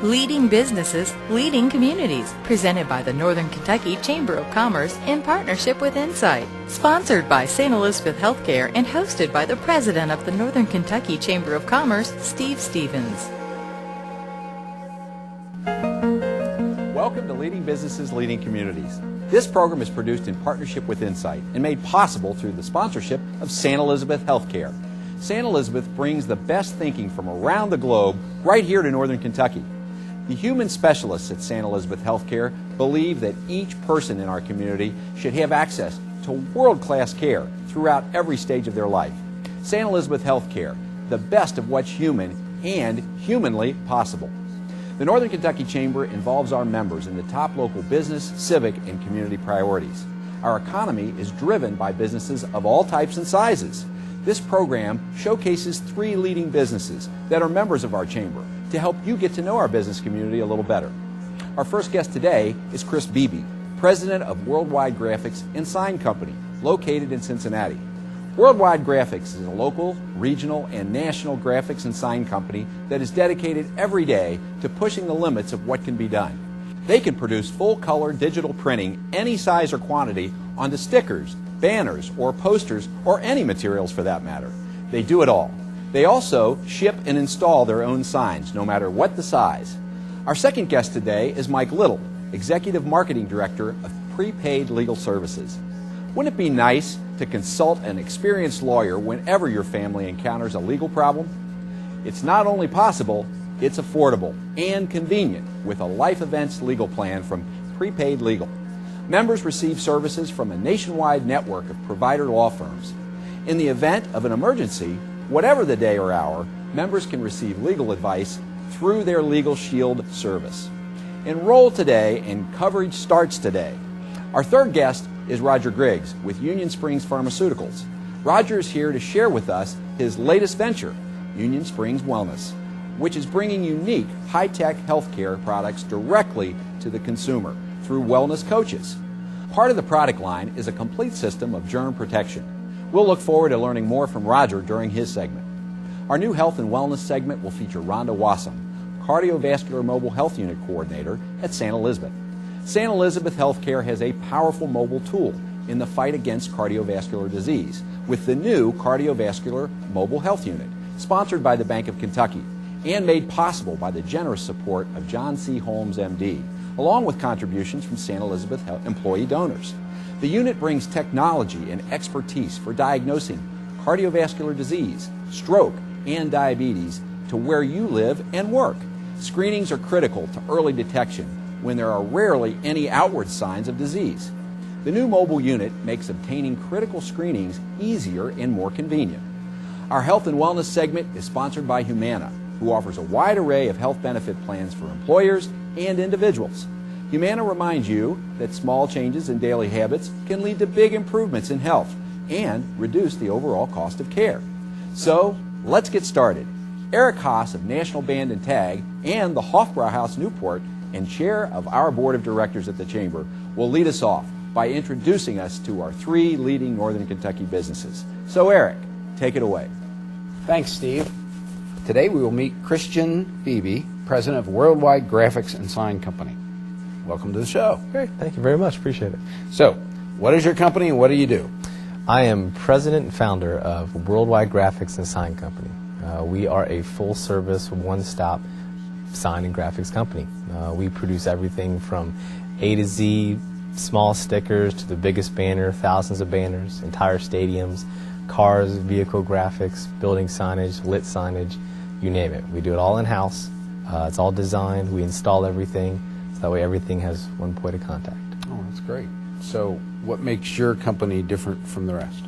Leading Businesses, Leading Communities, presented by the Northern Kentucky Chamber of Commerce in partnership with Insight. Sponsored by St. Elizabeth Healthcare and hosted by the President of the Northern Kentucky Chamber of Commerce, Steve Stevens. Welcome to Leading Businesses, Leading Communities. This program is produced in partnership with Insight and made possible through the sponsorship of St. Elizabeth Healthcare. St. Elizabeth brings the best thinking from around the globe right here to Northern Kentucky. The human specialists at St. Elizabeth Healthcare believe that each person in our community should have access to world-class care throughout every stage of their life. St. Elizabeth Healthcare, the best of what's human and humanly possible. The Northern Kentucky Chamber involves our members in the top local business, civic, and community priorities. Our economy is driven by businesses of all types and sizes. This program showcases 3 leading businesses that are members of our chamber to help you get to know our business community a little better. Our first guest today is Chris Beebe, President of Worldwide Graphics and Sign Company, located in Cincinnati. Worldwide Graphics is a local, regional, and national graphics and sign company that is dedicated every day to pushing the limits of what can be done. They can produce full-color digital printing, any size or quantity, onto stickers, banners, or posters, or any materials for that matter. They do it all. They also ship and install their own signs, no matter what the size. Our second guest today is Mike Little, Executive Marketing Director of Prepaid Legal Services. Wouldn't it be nice to consult an experienced lawyer whenever your family encounters a legal problem? It's not only possible, it's affordable and convenient with a life events legal plan from Prepaid Legal. Members receive services from a nationwide network of provider law firms. In the event of an emergency, whatever the day or hour, members can receive legal advice through their Legal Shield service. Enroll today and coverage starts today. Our third guest is Roger Griggs with Union Springs Pharmaceuticals. Roger is here to share with us his latest venture, Union Springs Wellness, which is bringing unique high-tech healthcare products directly to the consumer through wellness coaches. Part of the product line is a complete system of germ protection. We'll look forward to learning more from Roger during his segment. Our new health and wellness segment will feature Rhonda Wassam, Cardiovascular Mobile Health Unit Coordinator at St. Elizabeth. St. Elizabeth Healthcare has a powerful mobile tool in the fight against cardiovascular disease with the new Cardiovascular Mobile Health Unit, sponsored by the Bank of Kentucky and made possible by the generous support of John C. Holmes, MD, along with contributions from St. Elizabeth employee donors. The unit brings technology and expertise for diagnosing cardiovascular disease, stroke, and diabetes to where you live and work. Screenings are critical to early detection when there are rarely any outward signs of disease. The new mobile unit makes obtaining critical screenings easier and more convenient. Our health and wellness segment is sponsored by Humana, who offers a wide array of health benefit plans for employers and individuals. Humana reminds you that small changes in daily habits can lead to big improvements in health and reduce the overall cost of care. So, let's get started. Eric Haas of National Band and Tag and the Hofbrauhaus Newport and chair of our board of directors at the Chamber will lead us off by introducing us to our 3 leading Northern Kentucky businesses. So Eric, take it away. Thanks, Steve. Today we will meet Christian Beebe, President of Worldwide Graphics and Sign Company. Welcome to the show. Great, thank you very much, appreciate it. So, what is your company and what do you do? I am President and founder of Worldwide Graphics and Sign Company. We are a full-service, one-stop sign and graphics company. We produce everything from A to Z, small stickers to the biggest banner, thousands of banners, entire stadiums, cars, vehicle graphics, building signage, lit signage, you name it. We do it all in-house. It's all designed. We install everything, so that way everything has one point of contact. Oh, that's great. So what makes your company different from the rest?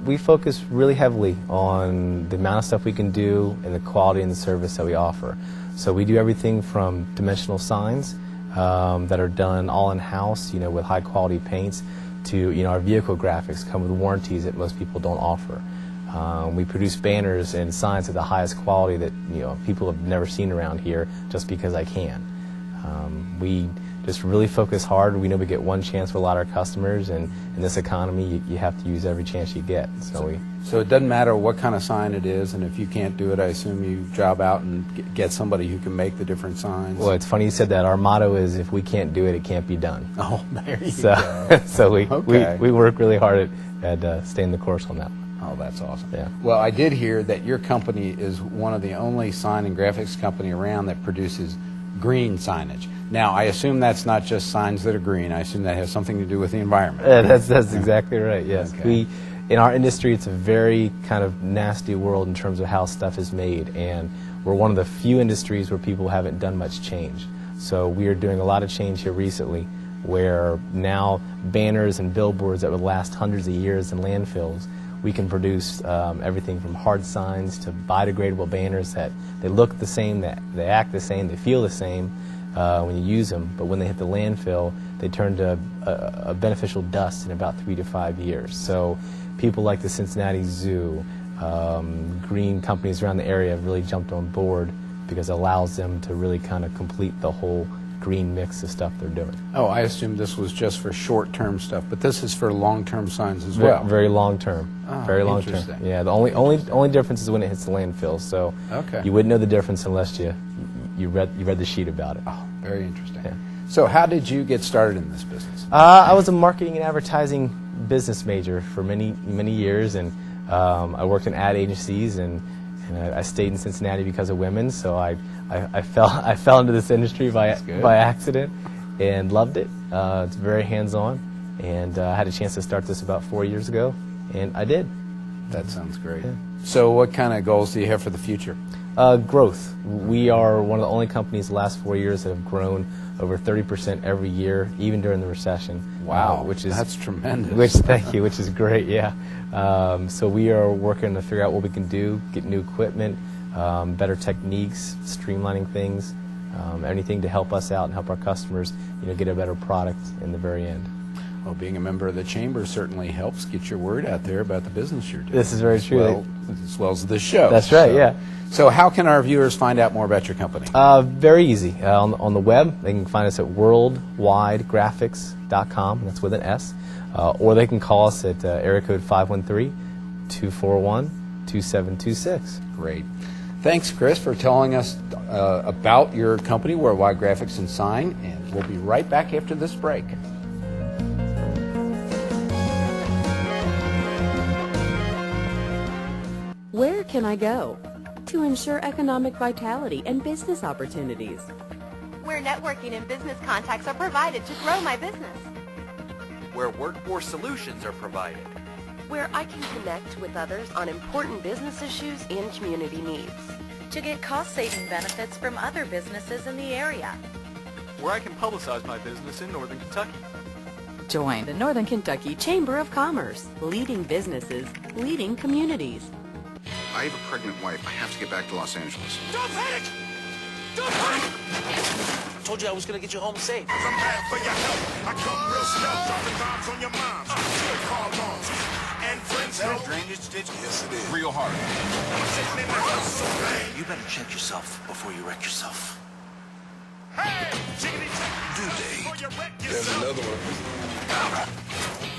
We focus really heavily on the amount of stuff we can do and the quality and the service that we offer. So we do everything from dimensional signs that are done all in-house, with high-quality paints, to our vehicle graphics come with warranties that most people don't offer. We produce banners and signs at the highest quality that people have never seen around here, just because I can. We just really focus hard. We know we get one chance with a lot of our customers, and in this economy, you have to use every chance you get. So it doesn't matter what kind of sign it is, and if you can't do it, I assume you job out and get somebody who can make the different signs. Well, it's funny you said that. Our motto is, if we can't do it, it can't be done. Oh, there you go. So we work really hard at staying the course on that. Oh, that's awesome. Yeah. Well, I did hear that your company is one of the only sign and graphics company around that produces green signage. Now, I assume that's not just signs that are green. I assume that has something to do with the environment. That's exactly right, yes. Okay. In our industry, it's a very kind of nasty world in terms of how stuff is made, and we're one of the few industries where people haven't done much change. So we are doing a lot of change here recently, where now banners and billboards that would last hundreds of years in landfills, we can produce everything from hard signs to biodegradable banners that they look the same, they act the same, they feel the same when you use them, but when they hit the landfill, they turn to a beneficial dust in about 3 to 5 years. So people like the Cincinnati Zoo, green companies around the area have really jumped on board because it allows them to really kind of complete the whole green mix of stuff they're doing. Oh, I assumed this was just for short-term stuff, but this is for long-term signs as well. Very long-term. Oh, very long-term. interesting. Yeah, the only difference is when it hits the landfill. So Okay. you wouldn't know the difference unless you read the sheet about it. Oh, very interesting. Yeah. So how did you get started in this business? I was a marketing and advertising business major for many years, and I worked in ad agencies, and I stayed in Cincinnati because of women. So I fell into this industry by accident and loved it. It's very hands-on, and I had a chance to start this about 4 years ago, and I did. That sounds great. Yeah. So what kind of goals do you have for the future? Growth. We are one of the only companies the last 4 years that have grown over 30% every year, even during the recession. Wow, that's tremendous. Thank you, which is great, yeah. So we are working to figure out what we can do, get new equipment, better techniques, streamlining things, anything to help us out and help our customers, get a better product in the very end. Well, being a member of the Chamber certainly helps get your word out there about the business you're doing. This is very true. As well as this show. That's right, yeah. So how can our viewers find out more about your company? Very easy. On the web, they can find us at worldwidegraphics.com, that's with an S, or they can call us at area code 513-241-2726. Great. Thanks, Chris, for telling us about your company, Worldwide Graphics and Sign, and we'll be right back after this break. Where can I go to ensure economic vitality and business opportunities? Where networking and business contacts are provided to grow my business. Where workforce solutions are provided. Where I can connect with others on important business issues and community needs. To get cost-saving benefits from other businesses in the area. Where I can publicize my business in Northern Kentucky. Join the Northern Kentucky Chamber of Commerce, leading businesses, leading communities. I have a pregnant wife. I have to get back to Los Angeles. Don't panic! Don't panic! I told you I was going to get you home safe. I'm mad for your help. I come real stealth, dropping bombs on your mom. Still call moms. And friends Is that a drainage ditch? Yes, it is. Real hard. sitting in the house so bad. You better check yourself before you wreck yourself. Hey! Jiggity check. Due date. Before you wreck There's yourself. another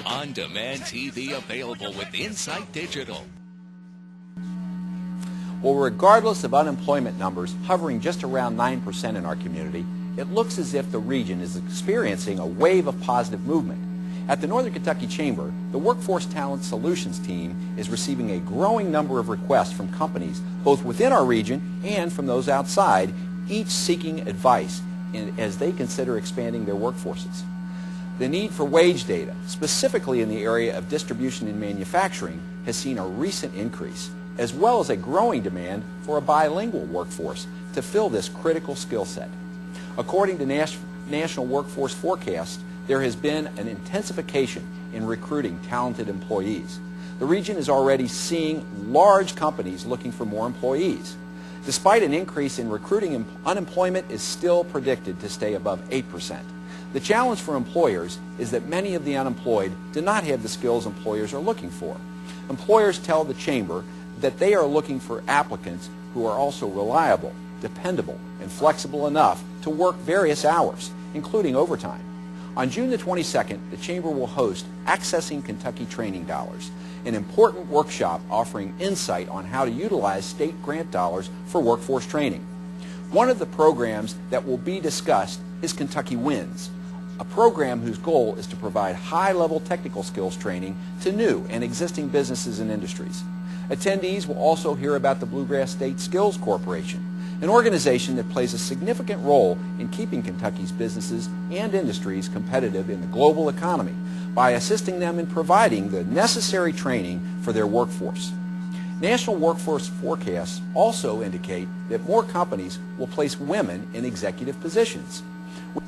one. On-demand TV available with Insight Digital. Well, regardless of unemployment numbers hovering just around 9% in our community, it looks as if the region is experiencing a wave of positive movement. At the Northern Kentucky Chamber, the Workforce Talent Solutions team is receiving a growing number of requests from companies both within our region and from those outside, each seeking advice as they consider expanding their workforces. The need for wage data, specifically in the area of distribution and manufacturing, has seen a recent increase, as well as a growing demand for a bilingual workforce to fill this critical skill set. According to National Workforce Forecast, there has been an intensification in recruiting talented employees. The region is already seeing large companies looking for more employees. Despite an increase in recruiting, unemployment is still predicted to stay above 8%. The challenge for employers is that many of the unemployed do not have the skills employers are looking for. Employers tell the Chamber that they are looking for applicants who are also reliable, dependable, and flexible enough to work various hours including overtime. On June the 22nd, the Chamber will host Accessing Kentucky Training Dollars, an important workshop offering insight on how to utilize state grant dollars for workforce training. One of the programs that will be discussed is Kentucky Wins, a program whose goal is to provide high-level technical skills training to new and existing businesses and industries. Attendees will also hear about the Bluegrass State Skills Corporation, an organization that plays a significant role in keeping Kentucky's businesses and industries competitive in the global economy by assisting them in providing the necessary training for their workforce. National workforce forecasts also indicate that more companies will place women in executive positions.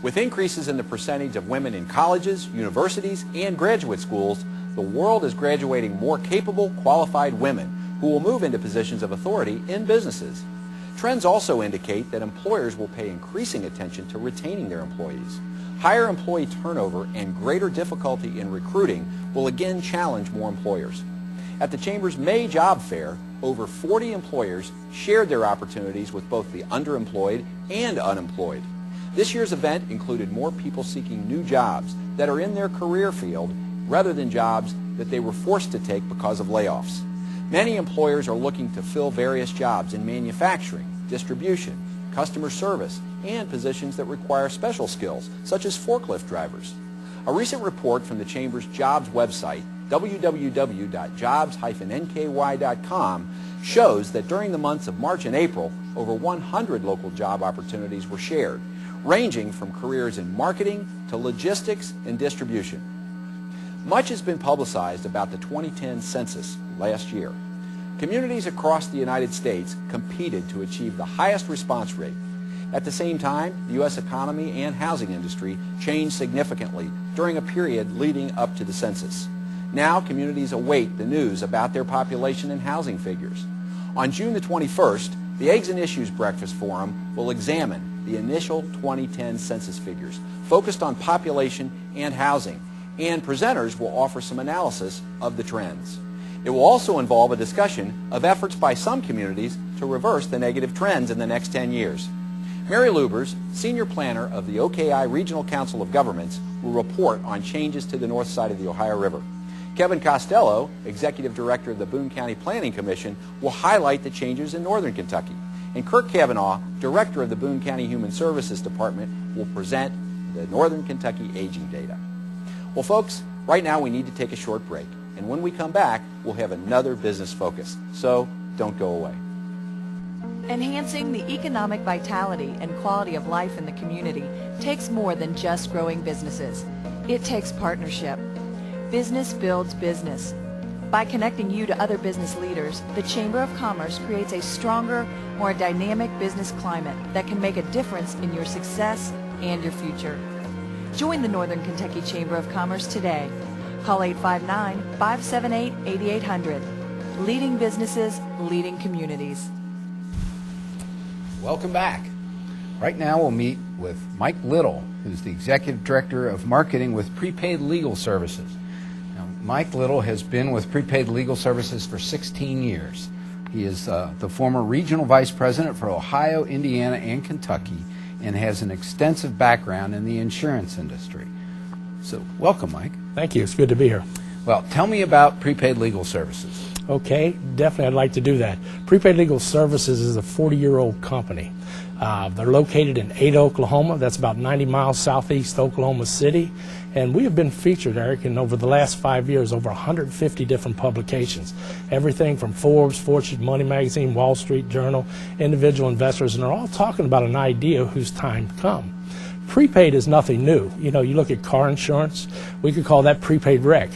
With increases in the percentage of women in colleges, universities, and graduate schools, the world is graduating more capable, qualified women who will move into positions of authority in businesses. Trends also indicate that employers will pay increasing attention to retaining their employees. Higher employee turnover and greater difficulty in recruiting will again challenge more employers. At the Chamber's May Job Fair, over 40 employers shared their opportunities with both the underemployed and unemployed. This year's event included more people seeking new jobs that are in their career field rather than jobs that they were forced to take because of layoffs. Many employers are looking to fill various jobs in manufacturing, distribution, customer service, and positions that require special skills, such as forklift drivers. A recent report from the Chamber's jobs website, www.jobs-nky.com, shows that during the months of March and April, over 100 local job opportunities were shared, ranging from careers in marketing to logistics and distribution. Much has been publicized about the 2010 census last year. Communities across the United States competed to achieve the highest response rate. At the same time, the U.S. economy and housing industry changed significantly during a period leading up to the census. Now, communities await the news about their population and housing figures. On June the 21st, the Eggs and Issues Breakfast Forum will examine the initial 2010 census figures, focused on population and housing, and presenters will offer some analysis of the trends. It will also involve a discussion of efforts by some communities to reverse the negative trends in the next 10 years. Mary Lubers, Senior Planner of the OKI Regional Council of Governments, will report on changes to the north side of the Ohio River. Kevin Costello, Executive Director of the Boone County Planning Commission, will highlight the changes in northern Kentucky. And Kirk Cavanaugh, Director of the Boone County Human Services Department, will present the northern Kentucky aging data. Well, folks, right now we need to take a short break. And when we come back, we'll have another business focus. So don't go away. Enhancing the economic vitality and quality of life in the community takes more than just growing businesses. It takes partnership. Business builds business. By connecting you to other business leaders, the Chamber of Commerce creates a stronger, more dynamic business climate that can make a difference in your success and your future. Join the Northern Kentucky Chamber of Commerce today. Call 859-578-8800. Leading businesses, leading communities. Welcome back. Right now we'll meet with Mike Little, who's the Executive Director of Marketing with Prepaid Legal Services. Now, Mike Little has been with Prepaid Legal Services for 16 years. He is the former Regional Vice President for Ohio, Indiana, and Kentucky, and has an extensive background in the insurance industry. So, welcome, Mike. Thank you. It's good to be here. Well, tell me about Prepaid Legal Services. Okay, definitely I'd like to do that. Prepaid Legal Services is a 40-year-old company. They're located in Ada, Oklahoma. That's about 90 miles southeast Oklahoma City. And we have been featured, Eric, in over the last 5 years, over 150 different publications. Everything from Forbes, Fortune, Money Magazine, Wall Street Journal, individual investors, and they're all talking about an idea whose time come. Prepaid is nothing new. You know, you look at car insurance, we could call that prepaid wreck.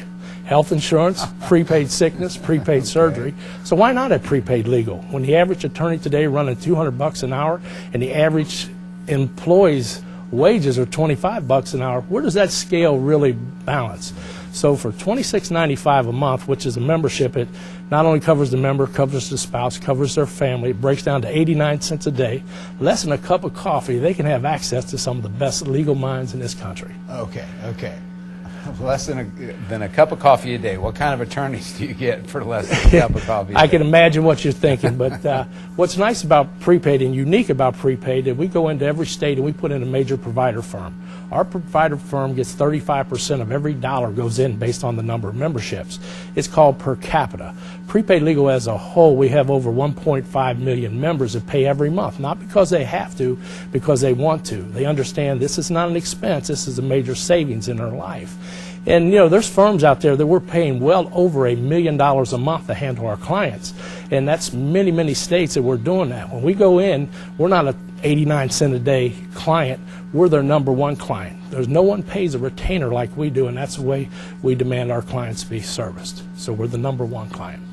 Health insurance, prepaid sickness, prepaid surgery. So why not at Prepaid Legal? When the average attorney today running $200 an hour and the average employee's wages are $25 an hour, where does that scale really balance? So for $26.95 a month, which is a membership, it not only covers the member, covers the spouse, covers their family, it breaks down to 89 cents a day, less than a cup of coffee, they can have access to some of the best legal minds in this country. Okay. Less than a cup of coffee a day. What kind of attorneys do you get for less than a cup of coffee a day? I can imagine what you're thinking, but what's nice about prepaid and unique about prepaid is we go into every state and we put in a major provider firm. Our provider firm gets 35% of every dollar goes in based on the number of memberships. It's called per capita. Prepaid Legal as a whole, we have over 1.5 million members that pay every month, not because they have to, because they want to. They understand this is not an expense, this is a major savings in their life. And you know, there's firms out there that we're paying well over $1 million a month to handle our clients. And that's many, many states that we're doing that. When we go in, we're not a 89-cent a day client, we're their #1 client. There's no one pays a retainer like we do, and that's the way we demand our clients be serviced. So we're the #1 client.